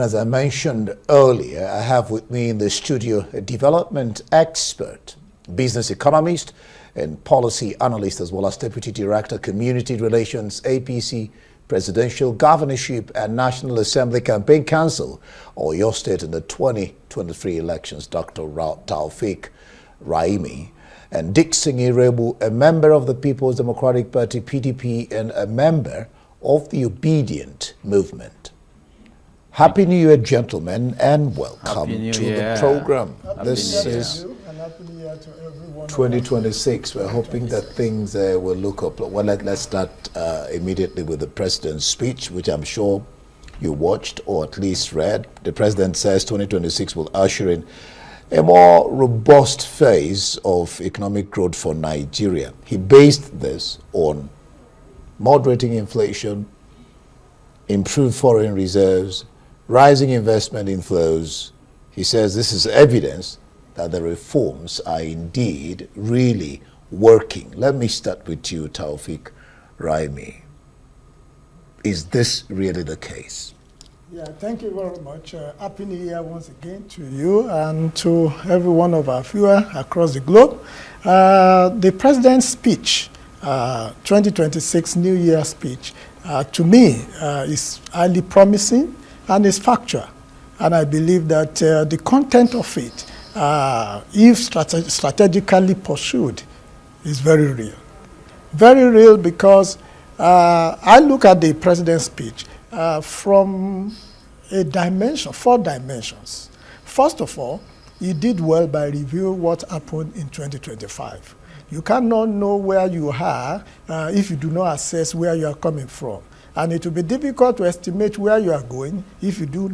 as I mentioned earlier, I have with me in the studio a development expert, business economist, and policy analyst, as well as Deputy Director, Community Relations, APC, Presidential Governorship and National Assembly Campaign Council, or your state in the 2023 elections, Dr. Taufik Raimi, and Dixon Iroegbu, a member of the People's Democratic Party, PDP, and a member of the Obedient Movement. Happy New Year, gentlemen, and welcome to the program. This is 2026. We're hoping that things will look up. Well, let's start immediately with the president's speech, which I'm sure you watched or at least read. The president says 2026 will usher in a more robust phase of economic growth for Nigeria. He based this on moderating inflation, improved foreign reserves, rising investment inflows. He says this is evidence that the reforms are indeed really working. Let me start with you, Taufik Raimi. Is this really the case? Yeah, thank you very much. Happy New Year once again to you and to every one of our viewers across the globe. The president's speech, 2026 New Year speech, to me is highly promising and is factual. And I believe that the content of it, if strategically pursued, is very real. Very real because I look at the president's speech from a dimension, 4 dimensions. First of all, he did well by reviewing what happened in 2025. You cannot know where you are if you do not assess where you are coming from. And it will be difficult to estimate where you are going if you do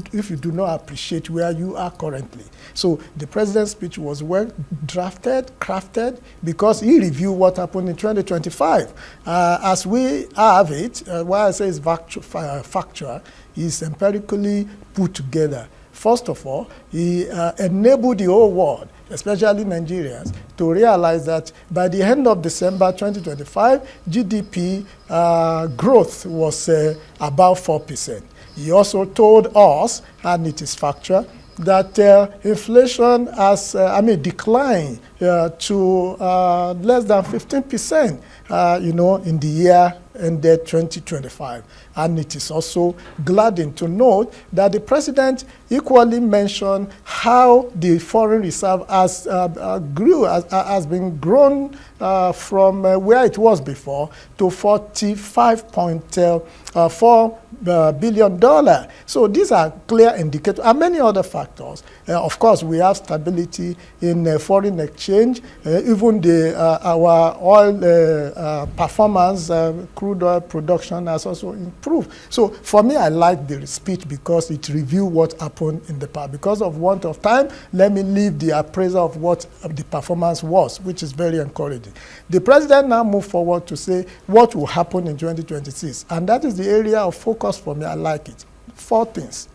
not appreciate where you are currently. So the president's speech was well drafted, crafted, because he reviewed what happened in 2025. As we have it, why I say it's factual, is empirically put together. First of all, he enabled the whole world, especially Nigerians, to realize that by the end of December 2025, GDP growth was about 4%. He also told us, and it is factual, that inflation has declined to less than 15%, in the year ended 2025. And it is also gladdening to note that the president equally mentioned how the foreign reserve has been grown from where it was before to $45.4 billion. So these are clear indicators, and many other factors. Of course, we have stability in foreign exchange. Even our oil performance, crude oil production has also improved. So for me, I like the speech because it reviewed what happened in the past. Because of want of time, let me leave the appraisal of what the performance was, which is very encouraging. The president now moved forward to say what will happen in 2026. And that is the area of focus for me. I like it. 4 things.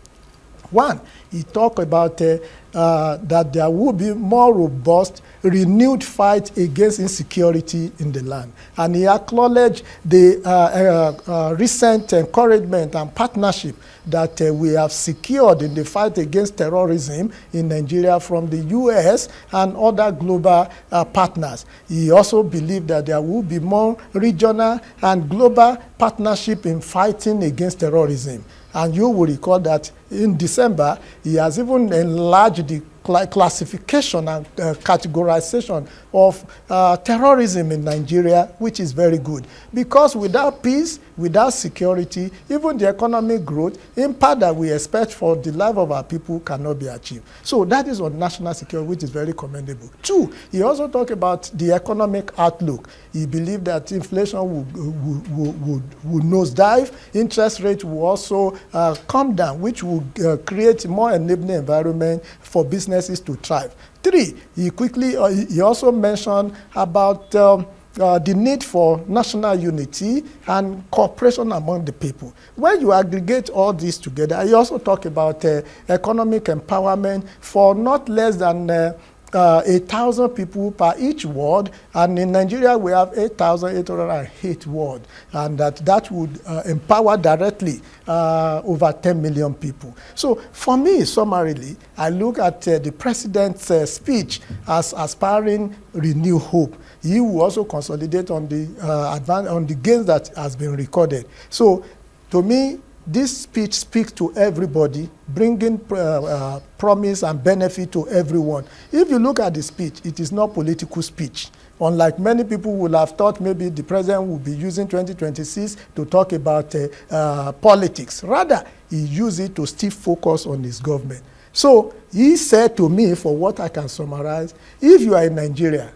1, he talked about that there will be more robust, renewed fight against insecurity in the land. And he acknowledged the recent encouragement and partnership that we have secured in the fight against terrorism in Nigeria from the U.S. and other global partners. He also believed that there will be more regional and global partnership in fighting against terrorism. And you will recall that in December, he has even enlarged the classification and categorization of terrorism in Nigeria, which is very good. Because without peace, without security, even the economic growth, impact that we expect for the life of our people cannot be achieved. So that is on national security, which is very commendable. 2, he also talked about the economic outlook. He believed that inflation would nosedive, interest rates will also come down, which will create more enabling environment for businesses to thrive. 3, he also mentioned about the need for national unity and cooperation among the people. When you aggregate all this together, he also talked about economic empowerment for not less than 1,000 people per each ward, and in Nigeria we have 8,808 wards, and that would empower directly over 10 million people. So for me, summarily, I look at the president's speech as aspiring renewed hope. He will also consolidate on the gains that has been recorded. So to me, this speech speaks to everybody, bringing promise and benefit to everyone. If you look at the speech, it is not political speech. Unlike many people would have thought maybe the president will be using 2026 to talk about politics. Rather, he used it to still focus on his government. So he said to me, for what I can summarize, if you are in Nigeria,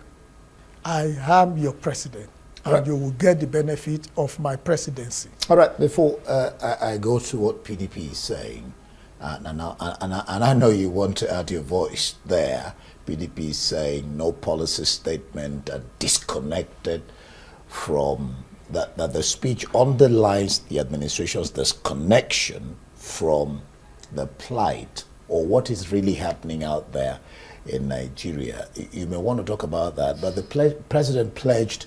I am your president. And you will get the benefit of my presidency. All right, before I go to what PDP is saying, and I know you want to add your voice there. PDP is saying no policy statement are disconnected from that the speech underlines the administration's disconnection from the plight or what is really happening out there in Nigeria. You may want to talk about that, but the president pledged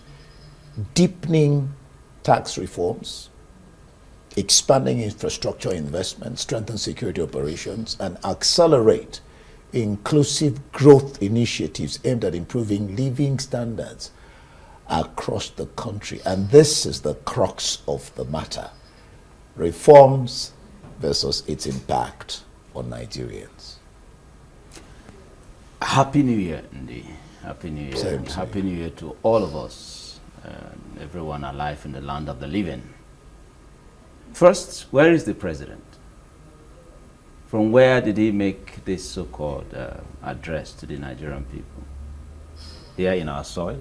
deepening tax reforms, expanding infrastructure investment, strengthen security operations, and accelerate inclusive growth initiatives aimed at improving living standards across the country. And this is the crux of the matter: reforms versus its impact on Nigerians. Happy New Year, indeed. Happy New Year. Same. Happy New Year to all of us. Everyone alive in the land of the living. First, where is the president? From where did he make this so-called address to the Nigerian people? Here in our soil?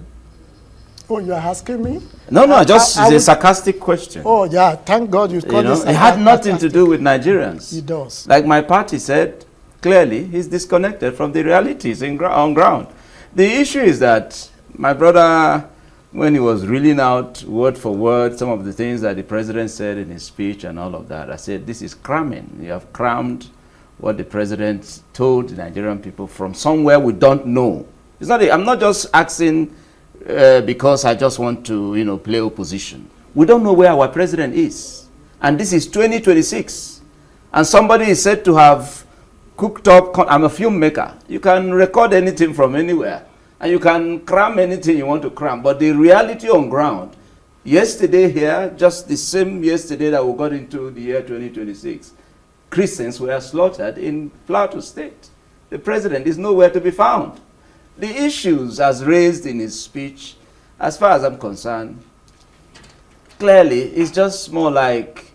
Oh, you are asking me? No, it's a sarcastic question. Oh, yeah, thank God you called it. It had nothing to do with Nigerians. It does. Like my party said, clearly, he's disconnected from the realities on ground. The issue is that my brother, when he was reeling out word for word some of the things that the president said in his speech and all of that, I said, this is cramming. You have crammed what the president told the Nigerian people from somewhere we don't know. It's not. I'm not just asking because I just want to, play opposition. We don't know where our president is. And this is 2026. And somebody is said to have cooked up. I'm a filmmaker. You can record anything from anywhere. And you can cram anything you want to cram. But the reality on ground, yesterday here, just the same yesterday that we got into the year 2026, Christians were slaughtered in Plateau State. The president is nowhere to be found. The issues as raised in his speech, as far as I'm concerned, clearly it's just more like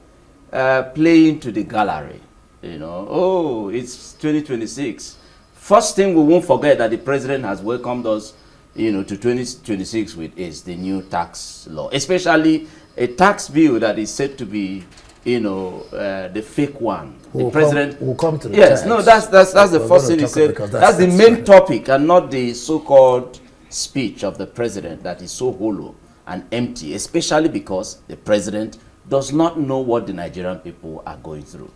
playing to the gallery. Oh, it's 2026. First thing we won't forget that the president has welcomed us, to 2026 with is the new tax law, especially a tax bill that is said to be, the fake one. The president will come to the yes, tax. no, that's the first thing he said. That's the main topic, and not the so-called speech of the president that is so hollow and empty, especially because the president does not know what the Nigerian people are going through.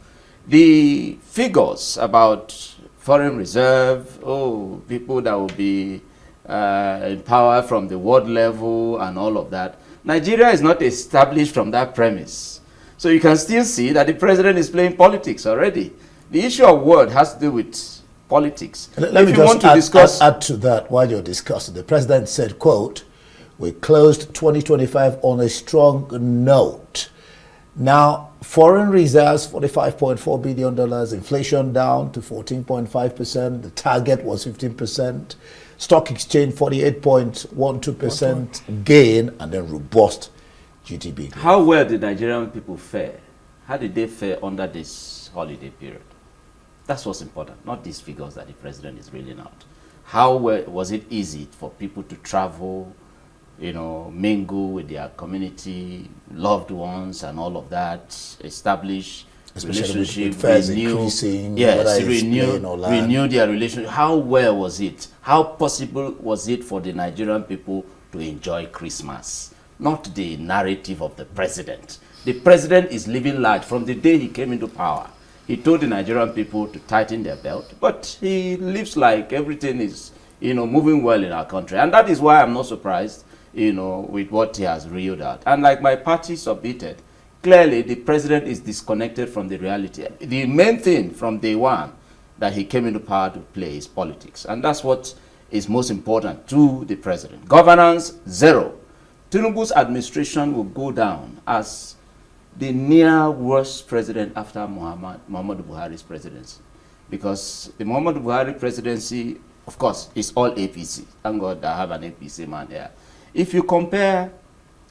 The figures about foreign reserve, people that will be in power from the world level and all of that. Nigeria is not established from that premise. So you can still see that the president is playing politics already. The issue of word has to do with politics. Let me just add to that while you're discussing. The president said, quote, "We closed 2025 on a strong note." Now, foreign reserves, $45.4 billion, inflation down to 14.5%, the target was 15%, stock exchange 48.12% gain, and then robust GDP growth. How well did Nigerian people fare? How did they fare under this holiday period? That's what's important, not these figures that the president is reeling out. How well was it easy for people to travel, mingle with their community, loved ones, and all of that, establish relationship, renew their relationship? How well was it? How possible was it for the Nigerian people to enjoy Christmas? Not the narrative of the president. The president is living large from the day he came into power. He told the Nigerian people to tighten their belt, but he lives like everything is, moving well in our country. And that is why I'm not surprised, with what he has reeled out. And like my party submitted, clearly the president is disconnected from the reality. The main thing from day one that he came into power to play is politics. And that's what is most important to the president. Governance, zero. Tinubu's administration will go down as the near worst president after Muhammadu Buhari's presidency. Because the Muhammadu Buhari presidency, of course, is all APC. Thank God I have an APC man here. If you compare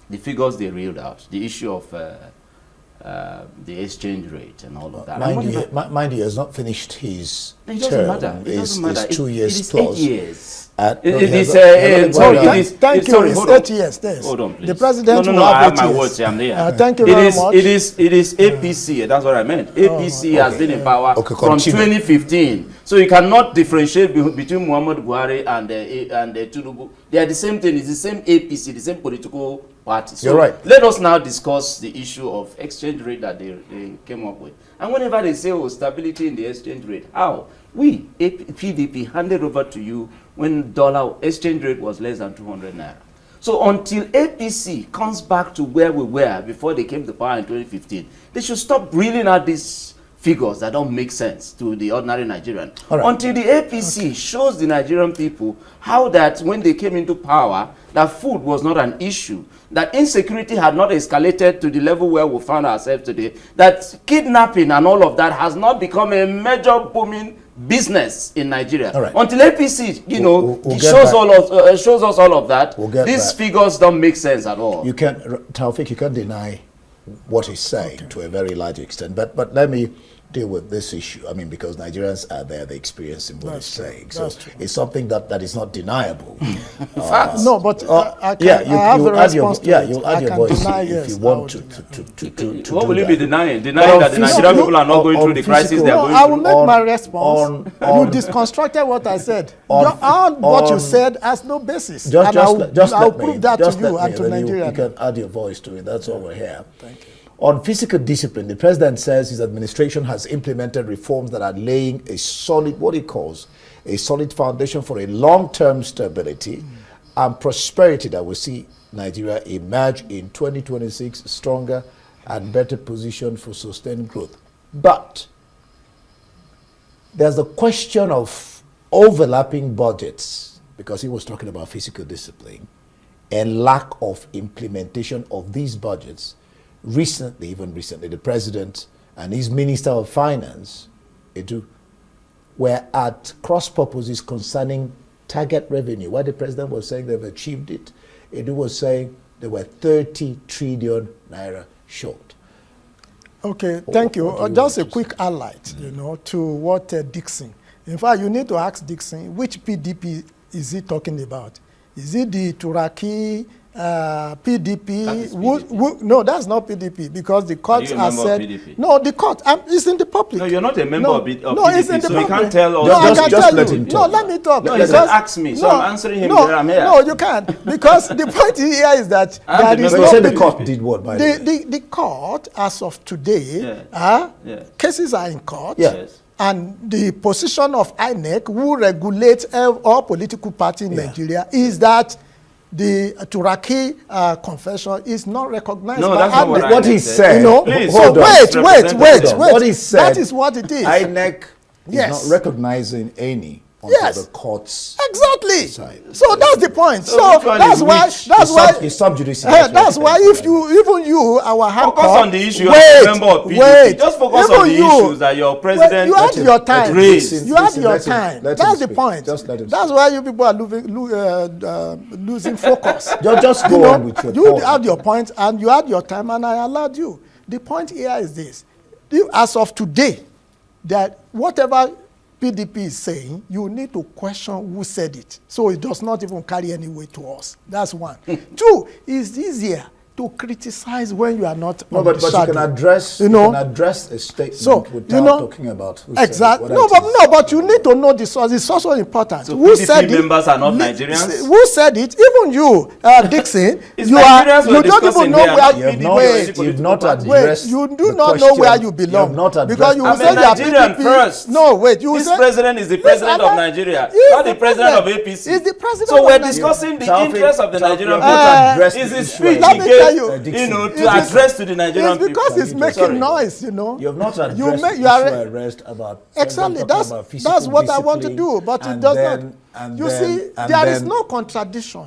the figures they reeled out, the issue of the exchange rate and all of that. Mind you, he has not finished his it term. Doesn't matter. It doesn't matter. It's 2 years it is plus. 8 years. Thank you. It's 8 years. Yes. Hold on, please. The president no, will I have have 8 my years. words here. I'm there. Thank you very much. It is APC. That's what I meant. APC has been in power from 2015. So you cannot differentiate between Muhammadu Buhari and Tinubu. They are the same thing. It's the same APC, the same political party. So you're right. Let us now discuss the issue of exchange rate that they came up with. And whenever they say, stability in the exchange rate, how? We, PDP, handed over to you when dollar exchange rate was less than 200 naira. So until APC comes back to where we were before they came to power in 2015, they should stop reeling out these figures that don't make sense to the ordinary Nigerian. Right. Until the APC shows the Nigerian people how that when they came into power, that food was not an issue, that insecurity had not escalated to the level where we found ourselves today, that kidnapping and all of that has not become a major booming business in Nigeria. Right. Until APC, shows us all of that, these figures don't make sense at all. You can't, Taufik, you can't deny what he's saying to a very large extent. But let me deal with this issue. I mean, because Nigerians are there, they're experiencing what he's saying. So it's something that is not deniable. No, but I have a response to it. You'll add your voice if you want to what will you be denying? Denying that the Nigerian people are not going through the crisis they are going through? I will make my response. You disconstructed what I said. What you said has no basis. I'll prove that to you and to Nigeria. You can add your voice to it. That's all we're here. Thank you. On fiscal discipline, the president says his administration has implemented reforms that are laying a solid, what he calls, a solid foundation for a long-term stability and prosperity that will see Nigeria emerge in 2026 stronger and better positioned for sustained growth. But there's the question of overlapping budgets, because he was talking about fiscal discipline and lack of implementation of these budgets. Even recently, the president and his minister of finance, were at cross purposes concerning target revenue. While the president was saying they've achieved it, Edu was saying they were 30 trillion naira short. Okay, thank you. Just a quick highlight, to what Dixon. In fact, you need to ask Dixon, which PDP is he talking about? Is it the Turaki PDP? No, that's not PDP, because the court has said. No, the court. It's in the public. No, you're not a member of PDP, it's in the so public. you can't tell us. No, I can tell let you. him talk. No, let me talk. No, he said ask me, so I'm answering him. I'm here. No, you can't, because the point here is that there is no. The court did what? By the court, as of today, cases are in court. Yes. And the position of INEC, who regulates all political parties in Nigeria, is that the Turaki confession is not recognized. No, that's not what he said. Please, so wait. What he said. That is what it is. INEC is not recognizing any until the courts. Exactly. Decide. So that's the point. So that's why. It's sub judice. That's why if you, our high focus court, on the issue. Member of PDP. Just focus on the issues that your president. You had your time. raised. You had your time. That's the point. Just let him That's why you people are losing focus. Just go on with your You had your point and you had your time, and I allowed you. The point here is this: as of today, that whatever PDP is saying, you need to question who said it. So it does not even carry any weight to us. That's one. Two, it's easier to criticize when you are not No, on but the you shadow. can address, You know? you can address a statement So, without you know, talking about who said it, exactly. whether it is- But you need to know the source. It's also important. So Who PDP said members it? are not Nigerians? Who said it? Even you, Dixon. It's you Nigerians we're you don't discussing even know here, where not You have PDP not, or any wait. you've political not party. addressed Wait, you do the not know question. where you belong. You have not addressed because you the will I'm say a you are Nigerian PDP. first. No, wait. You This say, president is the president of Nigeria, He's not the president of APC. He's the president So of we're Nigeria. discussing the Taufik, interest of the Taufik, Nigerian you have not people. addressed Is the the issue. speech Let he me tell gave, you, Dixon, to it's address to the Nigerian It's because people. he's Can you making just- noise, you know. You have not addressed You the make- issue you are- I raised about Exactly. President talking That's about physical what I want to discipline, do, but it and does then- not. and You then- see, and there is then- no contradiction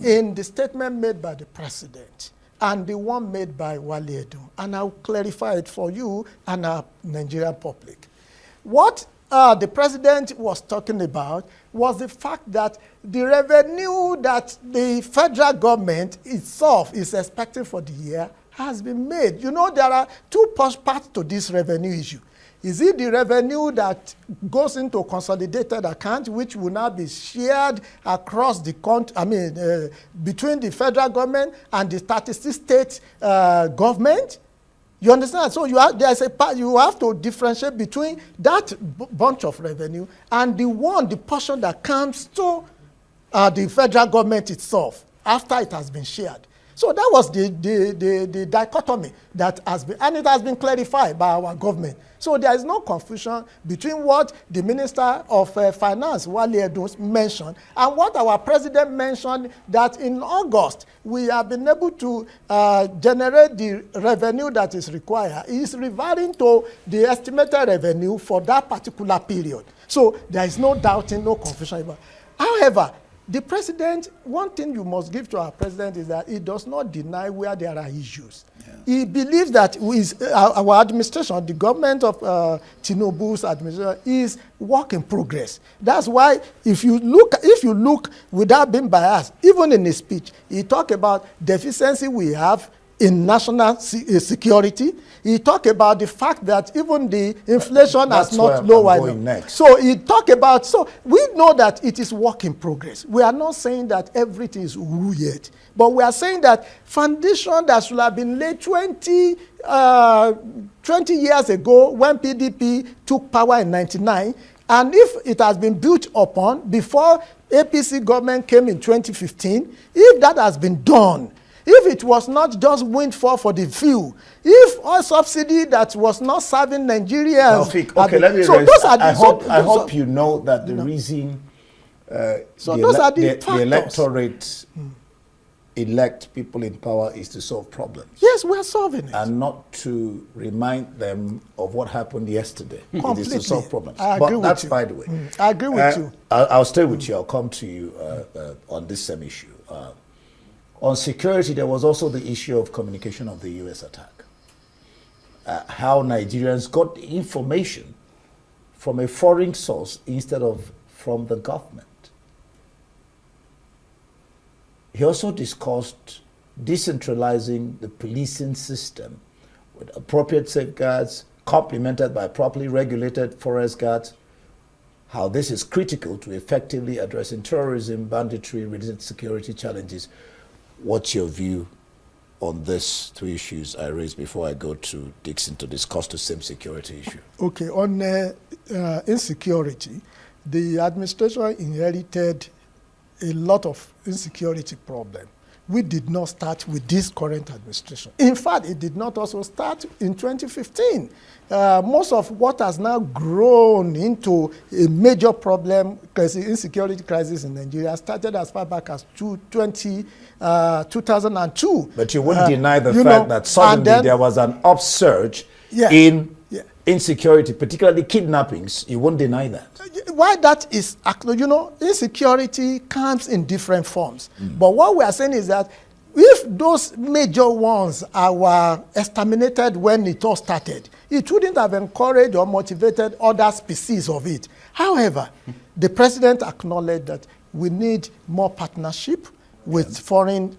in the statement made by the president and the one made by Wale Edu, and I'll clarify it for you and our Nigerian public. What the president was talking about was the fact that the revenue that the federal government itself is expecting for the year has been made. You know, there are two parts to this revenue issue. Is it the revenue that goes into consolidated account, which will now be shared across the country, between the federal government and the 36 state government? You understand? So you have to differentiate between that bunch of revenue and the portion that comes to the federal government itself after it has been shared. So that was the dichotomy that has been, and it has been clarified by our government. So there is no confusion between what the Minister of Finance, Wale Edu, mentioned and what our president mentioned, that in August we have been able to generate the revenue that is required. It is referring to the estimated revenue for that particular period. So there is no doubting, no confusion about it. However, the president, one thing you must give to our president is that he does not deny where there are issues. Yeah. He believes that our administration, the government of Tinubu's administration, is work in progress. That's why if you look without being biased, even in his speech, he talked about deficiency we have in national security. He talked about the fact that even the inflation has not lowered. So he talked about, so we know that it is work in progress. We are not saying that everything is uru yet, but we are saying that foundation that should have been laid 20 years ago when PDP took power in 99, and if it has been built upon before APC government came in 2015, if that has been done, if it was not just windfall for the few, if all subsidy that was not serving Nigerians. Okay, let me so those are the, I hope you know that the reason the electorate elect people in power is to solve problems. Yes, we are solving it. And not to remind them of what happened yesterday. Completely. It is to solve problems. I agree but that's with you. by the way. I agree with you. I'll stay with you. I'll come to you on this same issue. On security, there was also the issue of communication of the U.S. attack. How Nigerians got information from a foreign source instead of from the government. He also discussed decentralizing the policing system with appropriate safeguards, complemented by properly regulated forest guards, how this is critical to effectively addressing terrorism, banditry, related security challenges. What's your view on these two issues I raised before I go to Dixon to discuss the same security issue? Okay, on insecurity, the administration inherited a lot of insecurity problems. We did not start with this current administration. In fact, it did not also start in 2015. Most of what has now grown into a major problem, insecurity crisis in Nigeria, started as far back as 2002. But you wouldn't deny the fact that suddenly there was an upsurge in insecurity, particularly kidnappings. You won't deny that. Why that is, insecurity comes in different forms. But what we are saying is that if those major ones were exterminated when it all started, it wouldn't have encouraged or motivated other species of it. However, the president acknowledged that we need more partnership with foreign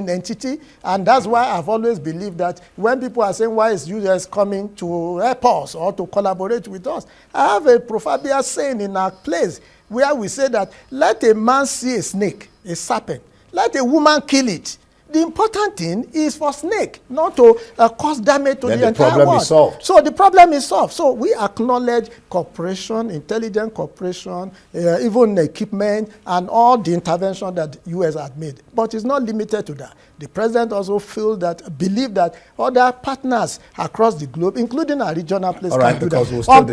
entity, and that's why I've always believed that when people are saying, why is US coming to help us or to collaborate with us, I have a proverbial saying in our place where we say that let a man see a snake, a serpent, let a woman kill it, The important thing is for snake, not to cause damage to Then the entire problem world. is solved. So the problem is solved. So we acknowledge cooperation, intelligent cooperation, even equipment, and all the intervention that the U.S. had made. But it's not limited to that. The president also believe that other partners across the globe, including our regional players, All right, can do that. because On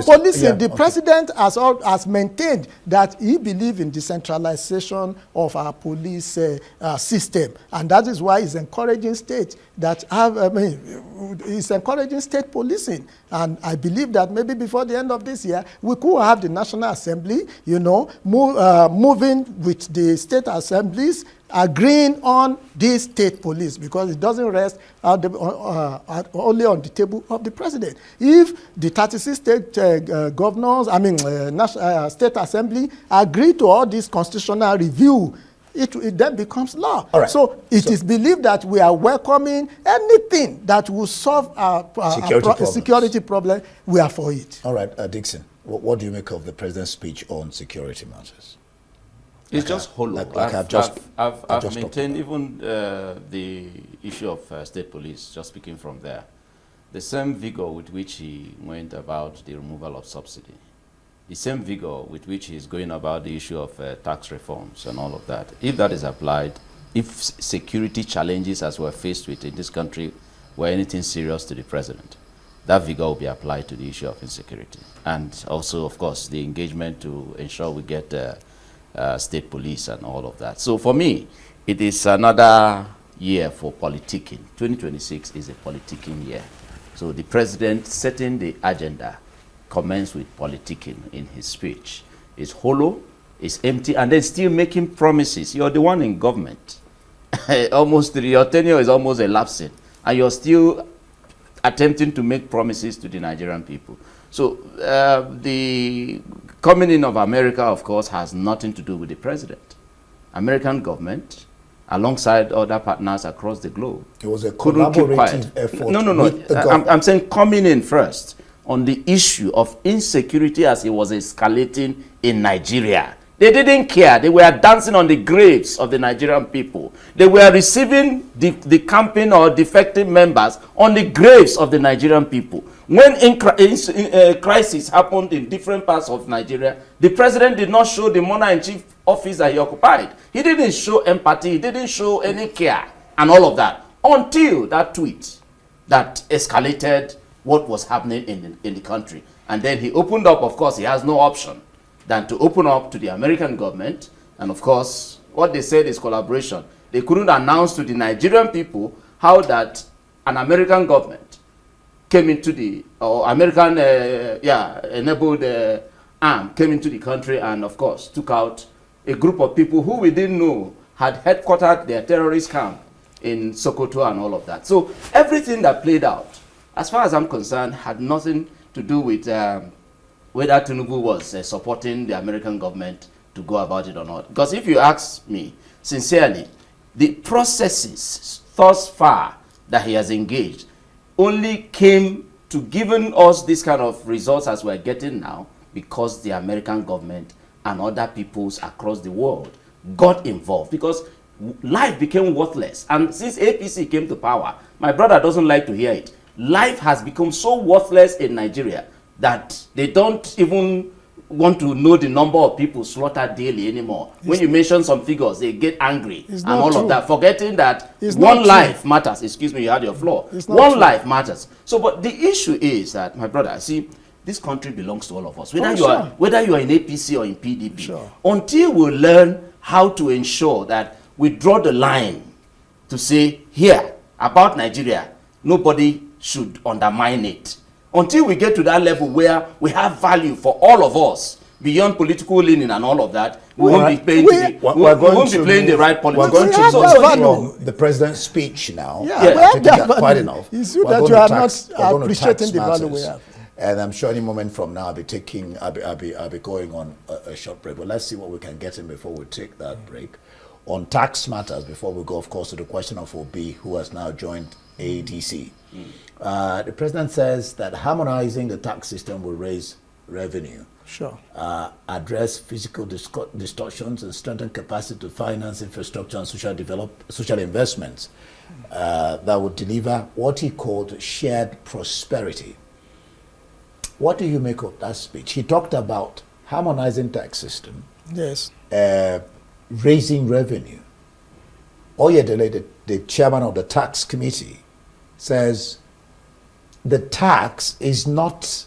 policing, the okay. president has maintained that he believes in decentralization of our police system, and that is why he's encouraging states that he's encouraging state policing. And I believe that maybe before the end of this year, we could have the National Assembly, moving with the state assemblies, agreeing on this state police, because it doesn't rest only on the table of the president. If the 36 state governors, state assembly agree to all this constitutional review, it then becomes law. All right. So it is believed that we are welcoming anything that will solve our security problem. We are for it. All right, Dixon, what do you make of the president's speech on security matters? It's just hollow. I've maintained even the issue of state police, just speaking from there. The same vigor with which he went about the removal of subsidy, the same vigor with which he's going about the issue of tax reforms and all of that. If that is applied, if security challenges as we're faced with in this country were anything serious to the president, that vigor will be applied to the issue of insecurity. And also, of course, the engagement to ensure we get state police and all of that. So for me, it is another year for politicking. 2026 is a politicking year. So the president setting the agenda commenced with politicking in his speech. It's hollow, it's empty, and then still making promises. You're the one in government. Your tenure is almost elapsing, and you're still attempting to make promises to the Nigerian people. So the coming in of America, of course, has nothing to do with the president. American government, alongside other partners across the globe, It was a couldn't keep quiet. collaborative effort. No. I'm saying coming in first on the issue of insecurity as it was escalating in Nigeria. They didn't care. They were dancing on the graves of the Nigerian people. They were receiving the camping or defective members on the graves of the Nigerian people. When crisis happened in different parts of Nigeria, the president did not show the monarch-in-chief office that he occupied. He didn't show empathy. He didn't show any care and all of that until that tweet that escalated what was happening in the country. And then he opened up. Of course, he has no option than to open up to the American government. And of course, what they said is collaboration. They couldn't announce to the Nigerian people how that an American government came into the, or American, enabled arm came into the country and of course took out a group of people who we didn't know had headquartered their terrorist camp in Sokoto and all of that. So everything that played out, as far as I'm concerned, had nothing to do with whether Tinubu was supporting the American government to go about it or not. Because if you ask me, sincerely, the processes thus far that he has engaged only came to giving us this kind of results as we're getting now because the American government and other peoples across the world got involved, because life became worthless. And since APC came to power, my brother doesn't like to hear it, life has become so worthless in Nigeria that they don't even want to know the number of people slaughtered daily anymore. When you mention some figures, they get angry and all of that, forgetting that one life matters. Excuse me, you had your floor. One life matters. So, but the issue is that, my brother, see, this country belongs to all of us. Whether you are in APC or in PDP, until we learn how to ensure that we draw the line to say, here, about Nigeria, nobody should undermine it. Until we get to that level where we have value for all of us, beyond political leaning and all of that, we won't be playing the right politics. We're going to move from the president's speech now. I think that's quite enough. It's you that you are not appreciating the value we have. And I'm sure any moment from now I'll be going on a short break. But let's see what we can get in before we take that break. On tax matters, before we go, of course, to the question of Obi, who has now joined ADC. The president says that harmonizing the tax system will raise revenue, Sure. address physical distortions and strengthen capacity to finance infrastructure and social investments that would deliver what he called shared prosperity. What do you make of that speech? He talked about harmonizing tax system, Yes. raising revenue. Oyedele, the chairman of the tax committee, says the tax is not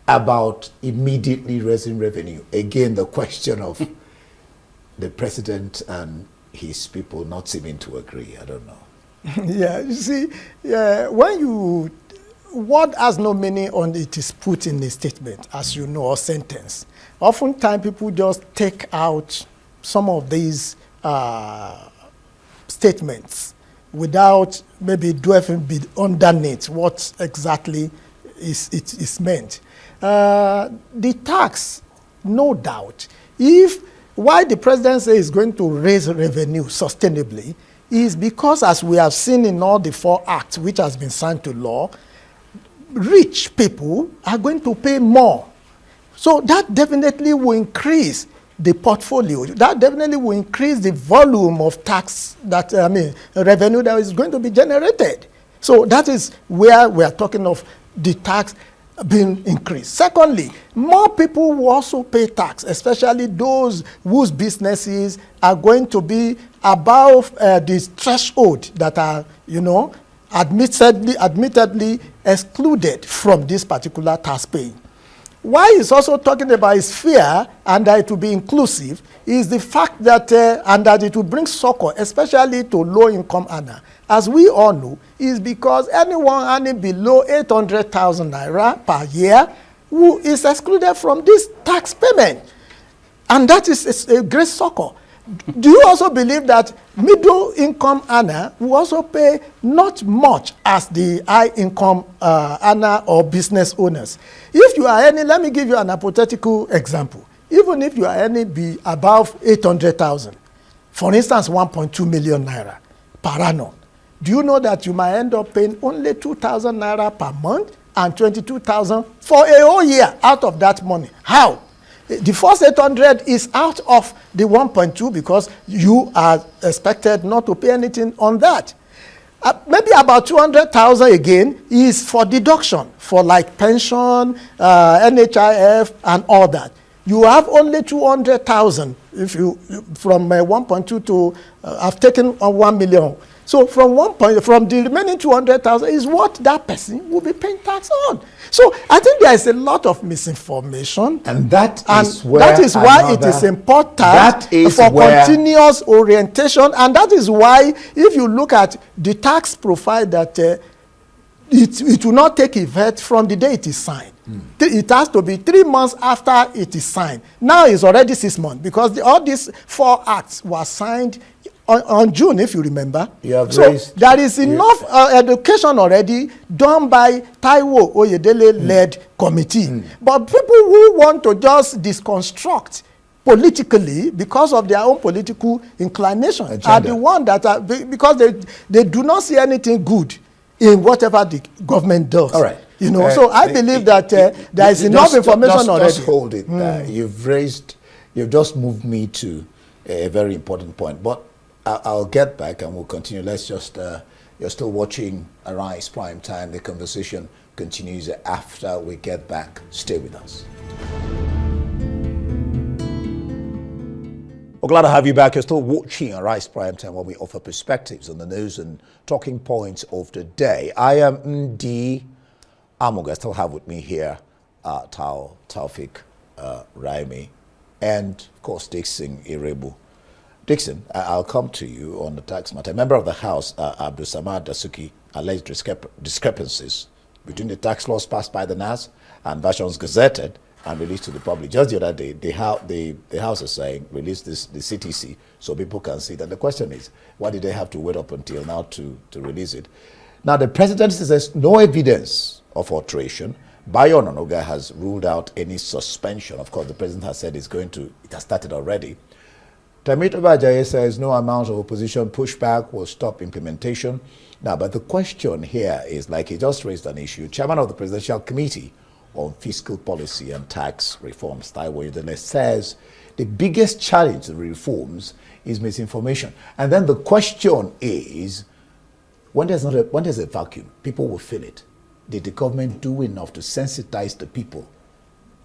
about immediately raising revenue. Again, the question of the president and his people not seeming to agree. I don't know. Yeah, you see, word has no meaning on it is put in a statement, as you know, or sentence. Oftentimes, people just take out some of these statements without maybe dwelling underneath what exactly is meant. The tax, no doubt, why the president says he's going to raise revenue sustainably is because, as we have seen in all the 4 acts which has been signed to law, rich people are going to pay more. So that definitely will increase the portfolio. That definitely will increase the volume of tax revenue that is going to be generated. So that is where we are talking of the tax being increased. Secondly, more people will also pay tax, especially those whose businesses are going to be above the threshold that are, admittedly excluded from this particular tax paying. Why he's also talking about his fear and that it will be inclusive is the fact that and that it will bring succor, especially to low-income earner. As we all know, is because anyone earning below 800,000 naira per year who is excluded from this tax payment, and that is a great succor. Do you also believe that middle-income earner will also pay not much as the high-income earner or business owners? If you are earning, let me give you an hypothetical example. Even if you are earning be above 800,000, for instance, 1.2 million naira per annum, do you know that you might end up paying only 2,000 naira per month and 22,000 for a whole year out of that money? How? The first 800 is out of the 1.2 because you are expected not to pay anything on that. Maybe about 200,000 again is for deduction, for like pension, NHIF, and all that. You have only 200,000 if you from 1.2 to I've taken 1 million. So from the remaining 200,000 is what that person will be paying tax on. So I think there is a lot of misinformation, and that is why it is important for continuous orientation, and that is why if you look at the tax profile that it will not take effect from the day it is signed. It has to be 3 months after it is signed. Now it's already 6 months because all these 4 acts were signed on June, if you remember. So there is enough education already done by Taiwo Oyedele-led committee. But people who want to just deconstruct politically because of their own political inclination are the ones that are, because they do not see anything good in whatever the government does. All right. So I believe that there is enough information already. Just hold it. You've just moved me to a very important point. But I'll get back and we'll continue. Let's just, you're still watching Arise Prime Time. The conversation continues after we get back. Stay with us. We're glad to have you back. You're still watching Arise Prime Time, where we offer perspectives on the news and talking points of the day. I am Ndi Amoga. I still have with me here Taufik Raimi and, of course, Dixon Iroegbu. Dixon, I'll come to you on the tax matter. A member of the House, Abdul Samad Dasuki, alleged discrepancies between the tax laws passed by the NAS and versions gazetted and released to the public. Just the other day, the House is saying, release the CTC so people can see that. The question is, why did they have to wait up until now to release it? Now, the president says no evidence of alteration. Bayo Ononuga has ruled out any suspension. Of course, the president has said it has started already. Tamito Bajaye says no amount of opposition pushback will stop implementation. Now, but the question here is, like he just raised an issue, chairman of the presidential committee on fiscal policy and tax reforms, Taiwo Udele, says the biggest challenge to reforms is misinformation. And then the question is, when there's a vacuum, people will fill it. Did the government do enough to sensitize the people?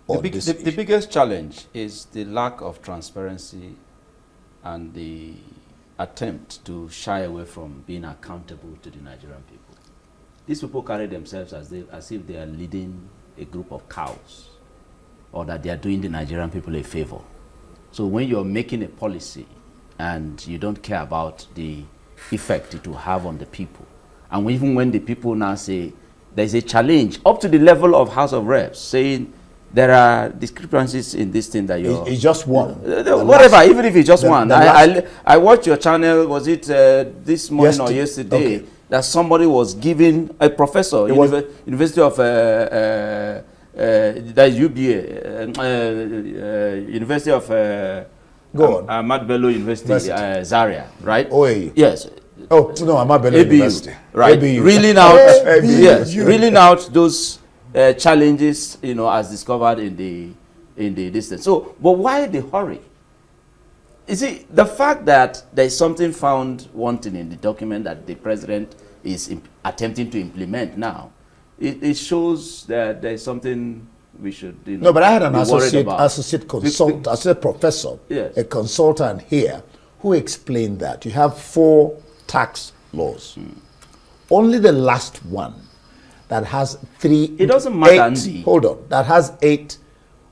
The biggest challenge is the lack of transparency and the attempt to shy away from being accountable to the Nigerian people. These people carry themselves as if they are leading a group of cows, or that they are doing the Nigerian people a favor. So when you're making a policy and you don't care about the effect it will have on the people, and even when the people now say there's a challenge up to the level of House of Reps saying there are discrepancies in this thing that you're... It's just one. Whatever, even if it's just one. I watched your channel, was it this morning or yesterday, that somebody was giving a professor, University of... that is UBA, University of... Ahmad Bello University, Zaria, right? OAU. Yes. Oh, no, Ahmad Bello University. Right. ABU. Reeling out, yes, reeling out those challenges, as discovered in the distance. So, but why the hurry? You see, the fact that there is something found wanting in the document that the president is attempting to implement now, it shows that there is something we should no, but I had an associate professor, yes, a consultant here, who explained that you have 4 tax laws. Only the last one that has 3... It doesn't matter. Hold on. That has 8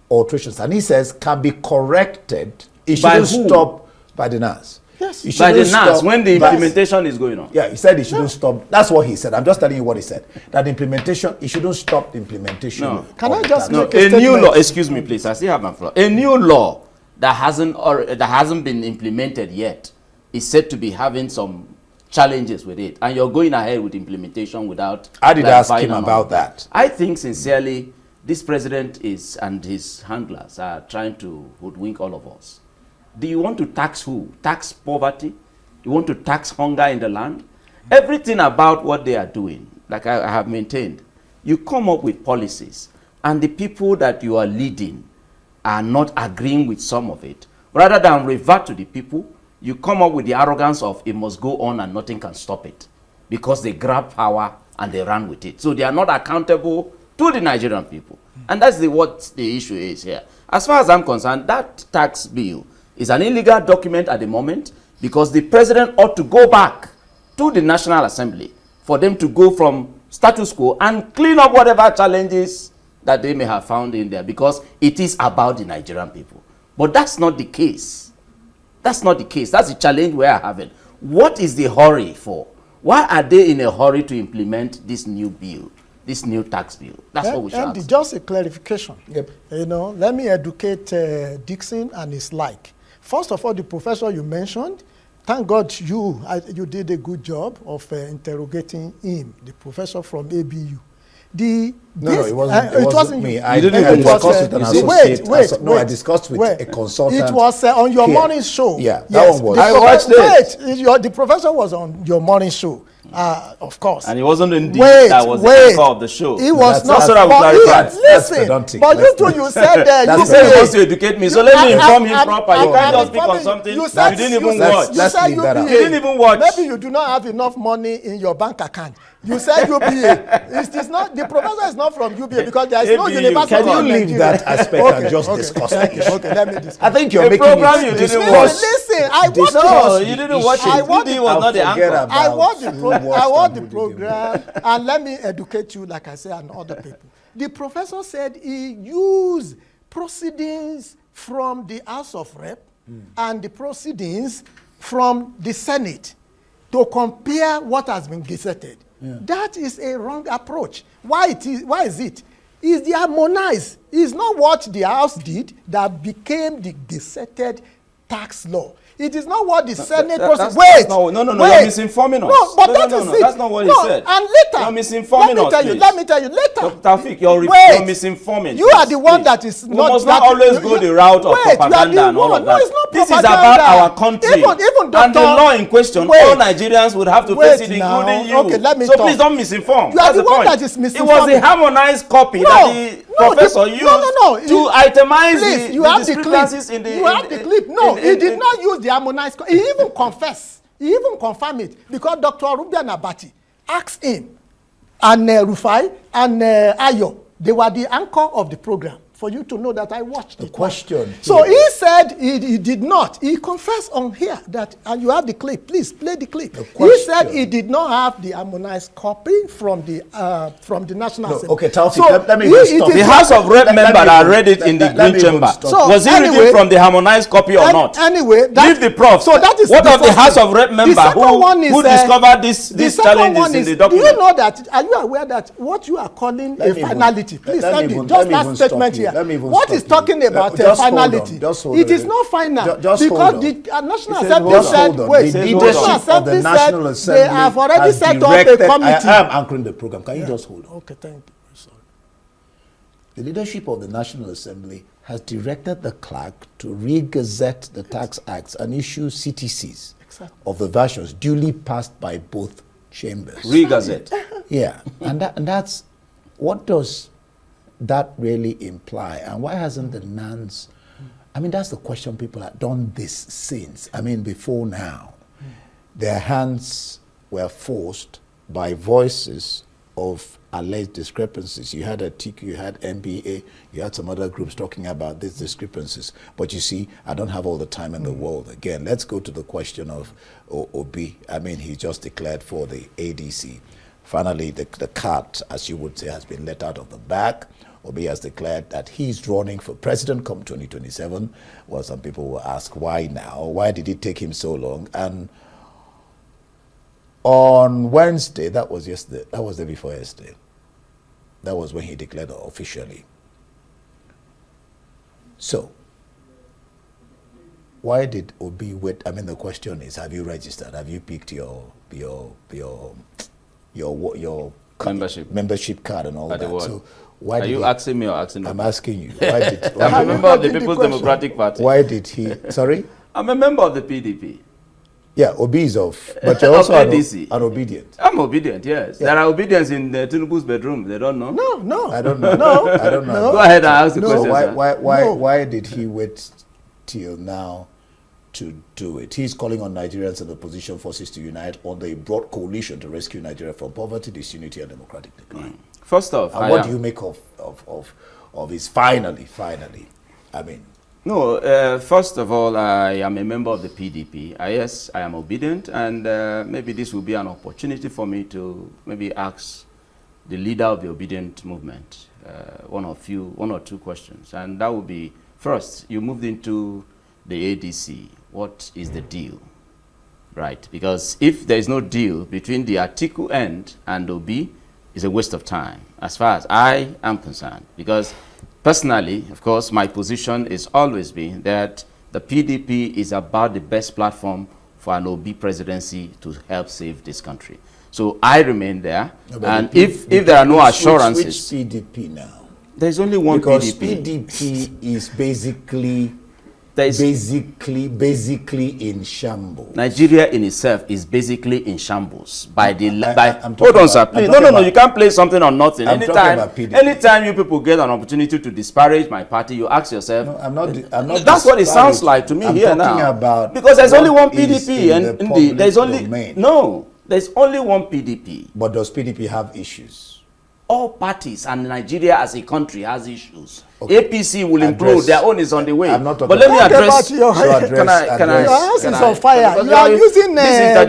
alterations. And he says can be corrected. It shouldn't stop by the NAS. Yes. By the NAS, when the implementation is going on. Yeah, he said it shouldn't stop. That's what he said. I'm just telling you what he said. That implementation, it shouldn't stop the implementation. No. Can I just make a new law, excuse me please, I still have my floor. A new law that hasn't been implemented yet is said to be having some challenges with it, and you're going ahead with implementation without... I did ask him about that. I think sincerely this president and his handlers are trying to hoodwink all of us. Do you want to tax who? Tax poverty? You want to tax hunger in the land? Everything about what they are doing, like I have maintained, you come up with policies, and the people that you are leading are not agreeing with some of it. Rather than revert to the people, you come up with the arrogance of it must go on and nothing can stop it, because they grab power and they run with it. So they are not accountable to the Nigerian people. And that's what the issue is here. As far as I'm concerned, that tax bill is an illegal document at the moment, because the president ought to go back to the National Assembly for them to go from status quo and clean up whatever challenges that they may have found in there, because it is about the Nigerian people. But that's not the case. That's not the case. That's the challenge we are having. What is the hurry for? Why are they in a hurry to implement this new bill, this new tax bill? That's what we should ask. Just a clarification. Yep. Let me educate Dixon and his like. First of all, the professor you mentioned, thank God you did a good job of interrogating him, the professor from ABU. It wasn't me. You. I discussed with an associate. I discussed with a consultant. It was on your morning show. Yeah, that one was. I watched it. The professor was on your morning show. Of course. And he wasn't indeed that was the anchor of the show. He was not. Listen, but you two, you said that. You said he wants to educate me, so let me inform him proper. You can't just speak on something you didn't even watch. Let's leave that out. You didn't even watch. Maybe you do not have enough money in your bank account. You said UBA. It's not, the professor is not from UBA, because there is no university. Can you leave that aspect and just discuss it? Okay, let me discuss. I think you're making program you didn't watch. Listen, I watched it. You didn't watch it. I watched it. Was not the anchor. I watched the program, and let me educate you, like I said, and other people. The professor said he used proceedings from the House of Rep and the proceedings from the Senate to compare what has been gazetted. Yeah. That is a wrong approach. Why is it? It's the harmonized. It's not what the House did that became the gazetted tax law. It is not what the Senate process. Wait. No, you're misinforming us. No, but that is it. That's not what he said. And later, you're misinforming us. Let me tell you later. Dr. Taufik, you're misinforming. You are the one that is not. We must not always go the route of propaganda and all of that. No, it's not this is about our country. Even and the law in question, all Nigerians would have to face it, including you. Okay, let me so please don't misinform. You are the one that is misinforming. It was a harmonized copy that professor used to itemize please, the discrepancies in the... You have the clip. No, he did not use the harmonized... He even confessed. He even confirmed it because Dr. Rubian Abati asked him, and Rufai and Ayo, they were the anchor of the program. For you to know that I watched the question. So he said he did not. He confessed on here that, and you have the clip. Please play the clip. He said he did not have the harmonized copy from the National Assembly. Okay, Taufik, so let me stop. The House of Rep member that read it in the Green Chamber. So was he reading from the harmonized copy or not? Anyway, leave the prof. So that is what of the House of Rep member who discovered these challenges in the document? Do you know that? Are you aware that what you are calling a finality? Please, just last statement here. What is talking about finality? It is not final because the National Assembly said, wait, the National Assembly said they have already set up a committee. I am anchoring the program. Can you just hold on? Okay, thank you. Sorry. The leadership of the National Assembly has directed the clerk to re-gazette the tax acts and issue CTCs of the versions duly passed by both chambers. Re-gazette. Yeah, and that's what does that really imply, and why hasn't the NANS? I mean, that's the question. People have done this since. I mean, before now, their hands were forced by voices of alleged discrepancies. You had Atiku, you had NBA, you had some other groups talking about these discrepancies. But you see, I don't have all the time in the world. Again, let's go to the question of Obi. I mean, he just declared for the ADC. Finally, the cat, as you would say, has been let out of the bag. Obi has declared that he's running for president come 2027. Well, some people will ask, why now? Why did it take him so long? And on Wednesday, that was yesterday, that was the day before yesterday, that was when he declared officially. So, why did Obi wait? I mean, the question is, have you registered? Have you picked your membership card and all that? So, why are you asking me or asking? I'm asking you. Why did? I'm a member of the People's Democratic Party. Why did he? Sorry. I'm a member of the PDP. Yeah, Obi is off, but you're also an obedient. I'm obedient. Yes, yeah. There are obedience in Tinubu's bedroom. They don't know. No, I don't know. I don't know. Go ahead and ask the question. Why did he wait till now to do it? He's calling on Nigerians and the opposition forces to unite on the broad coalition to rescue Nigeria from poverty, disunity, and democratic decline. First off, what do you make of his finally? I mean. No, first of all, I am a member of the PDP. Yes, I am obedient, and maybe this will be an opportunity for me to maybe ask the leader of the obedient movement one or two questions. And that would be, first, you moved into the ADC. What is the deal? Right, because if there is no deal between the Atiku end and Obi, it's a waste of time, as far as I am concerned, because personally, of course, my position is always been that the PDP is about the best platform for an OB presidency to help save this country. So I remain there. And if there are no assurances... Which PDP now? There's only one because PDP. Because PDP is basically in shambles. Nigeria in itself is basically in shambles by the hold on, sir, please. No, you can't play something on nothing. Anytime you people get an opportunity to disparage my party, you ask yourself. No, I'm not. That's what it sounds like to me here now. Because there's only one PDP, and there's only one PDP. But does PDP have issues? All parties and Nigeria as a country has issues. Okay. APC will implode. Their own is on the way. I'm not talking but let me address. Your house is on fire. You are using water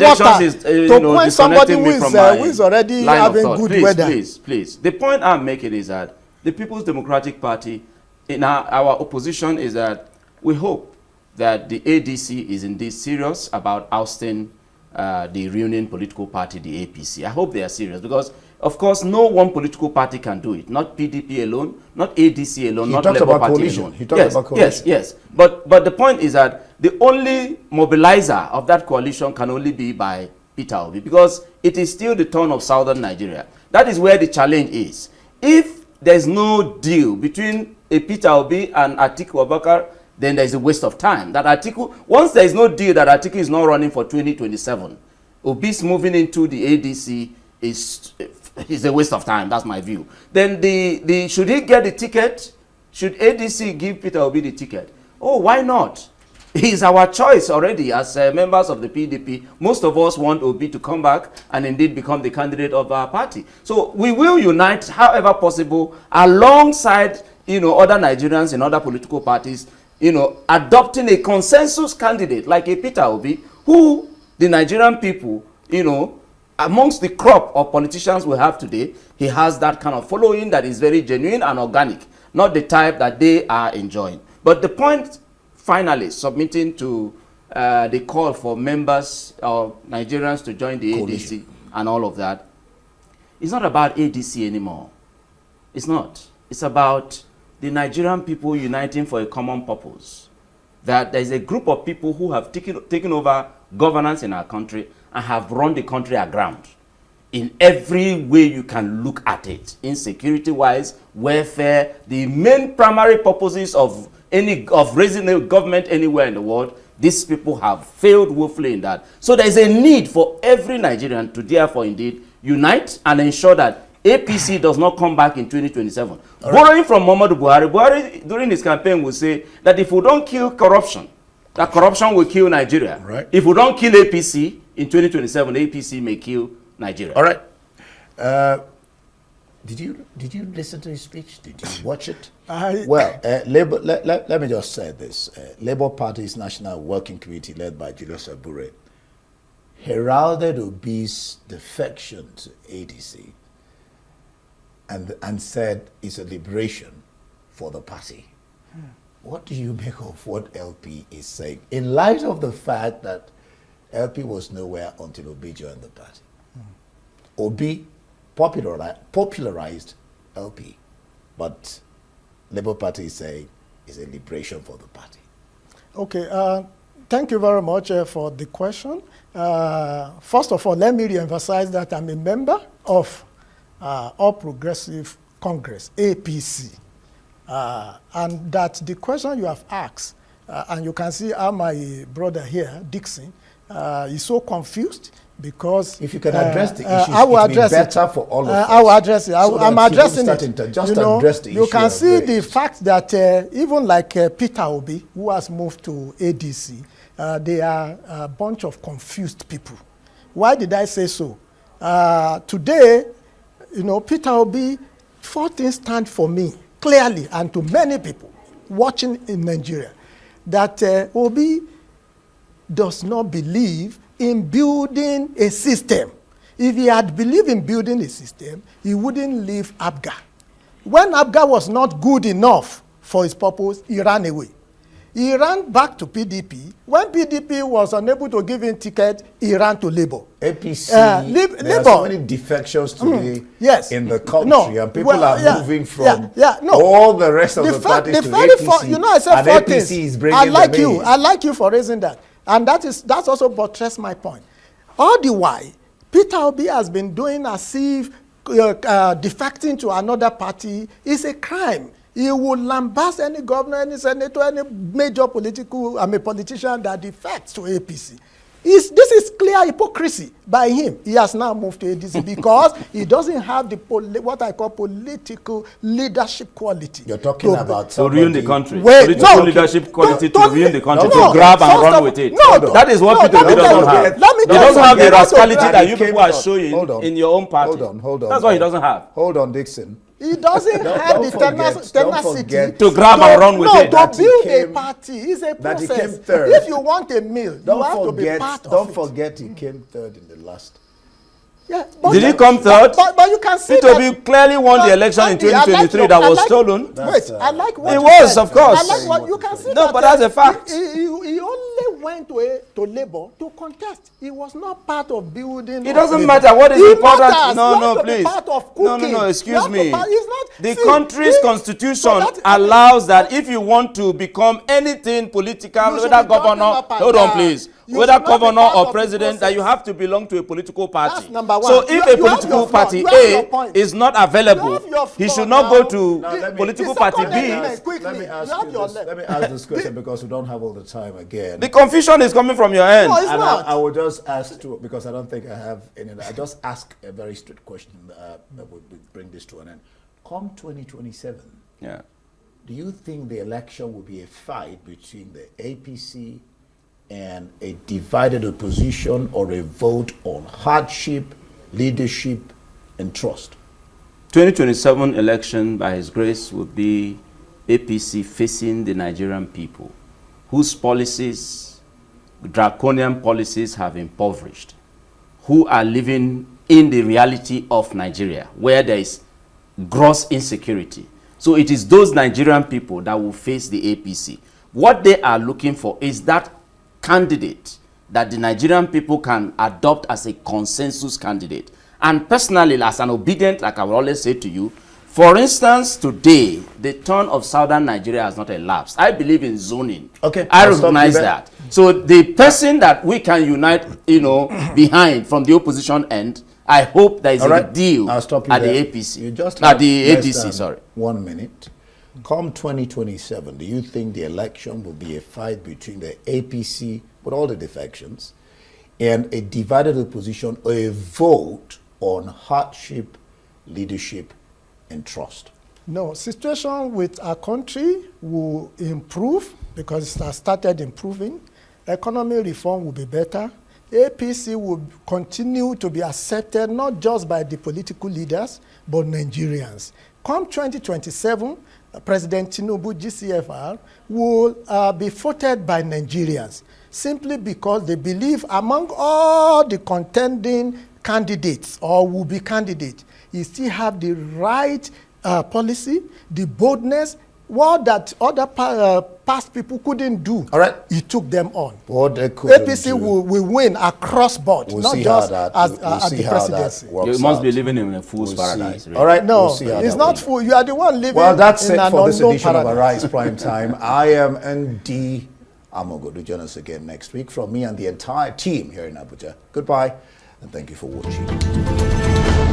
to point somebody who is already having good weather. Please. The point I'm making is that the People's Democratic Party, in our opposition, is that we hope that the ADC is indeed serious about ousting the reunion political party, the APC. I hope they are serious because, of course, no one political party can do it. Not PDP alone, not ADC alone, not Labour Party alone. He talked about coalition. Yes. But the point is that the only mobilizer of that coalition can only be by Peter Obi because it is still the turn of southern Nigeria. That is where the challenge is. If there's no deal between a Peter Obi and Atiku Abubakar, then there's a waste of time. That Atiku, once there is no deal that Atiku is not running for 2027, Obi's moving into the ADC is it's a waste of time. That's my view. Then should he get the ticket? Should ADC give Peter Obi the ticket? Oh, why not? He's our choice already as members of the PDP. Most of us want Obi to come back and indeed become the candidate of our party. So we will unite however possible alongside, other Nigerians in other political parties, adopting a consensus candidate like a Peter Obi, who the Nigerian people, amongst the crop of politicians we have today, he has that kind of following that is very genuine and organic, not the type that they are enjoying. But the point, finally, submitting to the call for members or Nigerians to join the ADC and all of that, it's not about ADC anymore. It's not. It's about the Nigerian people uniting for a common purpose. That there is a group of people who have taken over governance in our country and have run the country aground in every way you can look at it. Insecurity-wise, welfare, the main primary purposes of raising a government anywhere in the world, these people have failed woefully in that. So there is a need for every Nigerian to therefore indeed unite and ensure that APC does not come back in 2027. Right. Borrowing from Muhammadu Buhari during his campaign will say that if we don't kill corruption, that corruption will kill Nigeria. Right. If we don't kill APC in 2027, APC may kill Nigeria. All right. Did you listen to his speech? Did you watch it? Well, Labour, let me just say this. Labour Party's National Working Committee, led by Julius Abure, heralded Obi's defection to ADC and said it's a liberation for the party. What do you make of what LP is saying, in light of the fact that LP was nowhere until Obi joined the party? Obi popularized LP, but Labour Party is saying it's a liberation for the party. Okay, thank you very much for the question. First of all, let me re-emphasize that I'm a member of All Progressive Congress, APC. And that the question you have asked, and you can see how my brother here, Dixon, is so confused because... If you can address the issues, I will it address will be better for all of us. I will address it. I'm addressing it. Just address the issue. You can see the fact that even like Peter Obi, who has moved to ADC, they are a bunch of confused people. Why did I say so? Today, Peter Obi, 4 things stand for me clearly and to many people watching in Nigeria, that Obi does not believe in building a system. If he had believed in building a system, he wouldn't leave ABGA. When ABGA was not good enough for his purpose, he ran away. He ran back to PDP. When PDP was unable to give him ticket, he ran to Labour. APC, Labour. There are so many defections today in the country, and people are moving from all the rest of the parties to APC. I said 4 things. Is bringing I like you for raising that. And that's also buttressed my point. All the while, Peter Obi has been doing as if defecting to another party is a crime. He will lambast any governor, any senator, any major politician that defects to APC. This is clear hypocrisy by him. He has now moved to ADC because he doesn't have the what I call political leadership quality. You're talking about to ruin the country. Political leadership quality to ruin the country, to grab and run with it. That is what Peter Obi doesn't have. He doesn't have the rascality that you people are showing in your own party. Hold on. That's what he doesn't have. Hold on, Dixon. He doesn't have the tenacity to grab and run with it. To build a party is a process. If you want a meal, you have to be part of it. Don't forget he came third in the last. Yeah, did he come third? But you can see Peter Obi clearly won the election in 2023 that was stolen. Wait, I like what it was, of course. I like what you can see. No, but that's a fact. He only went to Labour to contest. He was not part of building. It doesn't matter what is important. No, please. Part of cooking. No, excuse me. He's not. The country's constitution allows that if you want to become anything political, whether governor, hold on please, whether governor or president, that you have to belong to a political party. That's number one. So if a political party A is not available, he should not go to political party B. Let me ask this question because we don't have all the time again. The confusion is coming from your end. No, it's not. I will just ask to, because I don't think I have any. I just ask a very strict question that would bring this to an end. Come 2027, Yeah. do you think the election will be a fight between the APC and a divided opposition, or a vote on hardship, leadership, and trust? 2027 election, by His grace, will be APC facing the Nigerian people, whose policies, draconian policies, have impoverished, who are living in the reality of Nigeria, where there is gross insecurity. So it is those Nigerian people that will face the APC. What they are looking for is that candidate that the Nigerian people can adopt as a consensus candidate. And personally, as an obedient, like I will always say to you, for instance, today, the turn of southern Nigeria has not elapsed. I believe in zoning. Okay, I recognize that. So the person that we can unite, behind from the opposition end, I hope there is a deal at the APC. You just at the ADC, sorry. 1 minute. Come 2027, do you think the election will be a fight between the APC, with all the defections, and a divided opposition, or a vote on hardship, leadership, and trust? No, situation with our country will improve because it has started improving. Economic reform will be better. APC will continue to be accepted not just by the political leaders, but Nigerians. Come 2027, President Tinubu, GCFR, will be voted by Nigerians simply because they believe among all the contending candidates or will-be candidates, he still have the right policy, the boldness, what that other past people couldn't do. All right. He took them on. What they couldn't APC do. will win across board, We'll not see just how that, as we'll see the how presidency. that works You must out. be living in a fool's paradise. See. Really. All right. No, we'll see how it's that not will full. You are the one living Well, that's in it an for this unknown edition of paradise. Arise Prime Time. I am ND Amogo. Do join us again next week from me and the entire team here in Abuja. Goodbye, and thank you for watching.